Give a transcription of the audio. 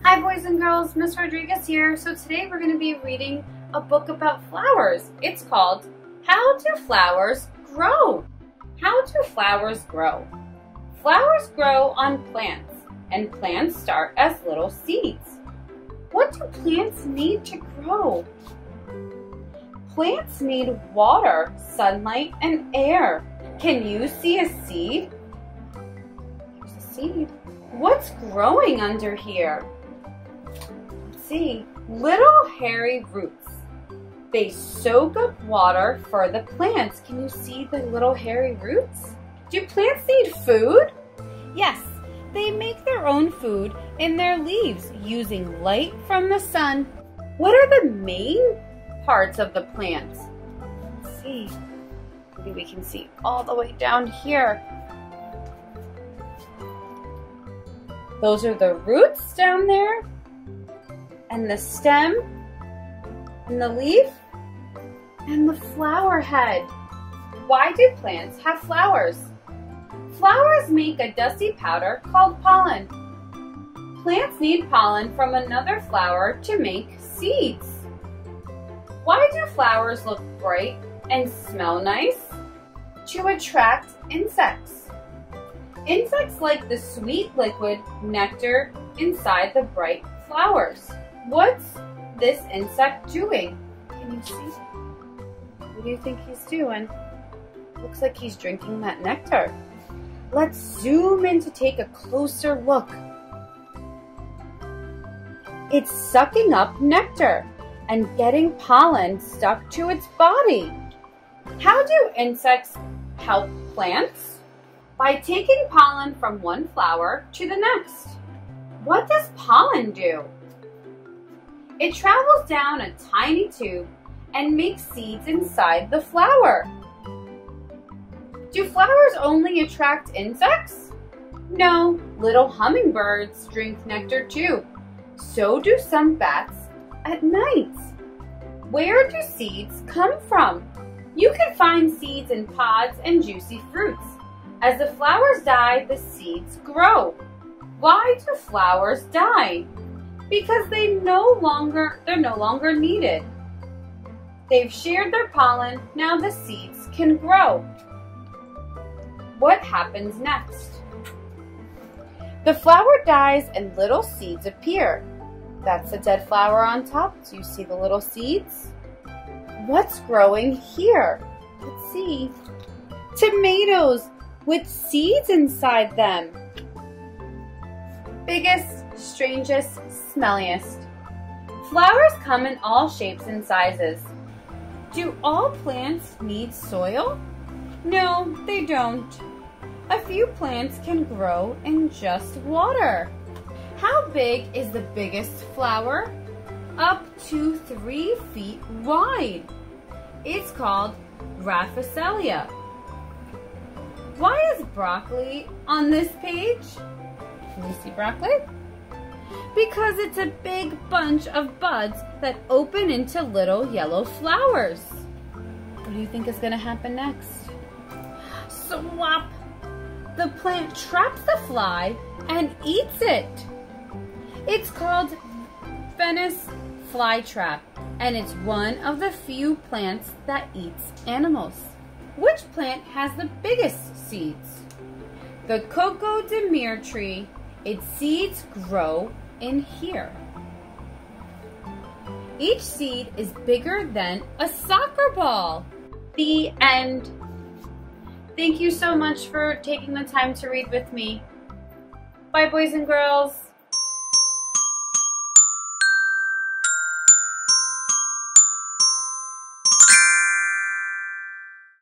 Hi boys and girls, Miss Rodriguez here. So today we're going to be reading a book about flowers. It's called How Do Flowers Grow? How do flowers grow? Flowers grow on plants, and plants start as little seeds. What do plants need to grow? Plants need water, sunlight, and air. Can you see a seed? There's a seed. What's growing under here? Let's see. Little hairy roots. They soak up water for the plants. Can you see the little hairy roots? Do plants need food? Yes, they make their own food in their leaves using light from the sun. What are the main parts of the plants? Let's see. Maybe we can see all the way down here. Those are the roots down there, and the stem, and the leaf, and the flower head. Why do plants have flowers? Flowers make a dusty powder called pollen. Plants need pollen from another flower to make seeds. Why do flowers look bright and smell nice? To attract insects. Insects like the sweet liquid nectar inside the bright flowers. What's this insect doing? Can you see? What do you think he's doing? Looks like he's drinking that nectar. Let's zoom in to take a closer look. It's sucking up nectar and getting pollen stuck to its body. How do insects help plants? By taking pollen from one flower to the next. What does pollen do? It travels down a tiny tube and makes seeds inside the flower. Do flowers only attract insects? No, little hummingbirds drink nectar too. So do some bats at night. Where do seeds come from? You can find seeds in pods and juicy fruits. As the flowers die, the seeds grow. Why do flowers die? Because they're no longer needed. They've shared their pollen, now the seeds can grow. What happens next? The flower dies and little seeds appear. That's a dead flower on top. Do you see the little seeds? What's growing here? Let's see. Tomatoes with seeds inside them. Biggest, strangest, smelliest. Flowers come in all shapes and sizes. Do all plants need soil? No, they don't. A few plants can grow in just water. How big is the biggest flower? Up to 3 feet wide. It's called Rafflesia. Why is broccoli on this page? Can you see broccoli? Because it's a big bunch of buds that open into little yellow flowers. What do you think is going to happen next? Swap! The plant traps the fly and eats it. It's called Venice flytrap, and it's one of the few plants that eats animals. Which plant has the biggest seeds? The Coco de Mer tree. Its seeds grow in here. Each seed is bigger than a soccer ball. The end. Thank you so much for taking the time to read with me. Bye, boys and girls.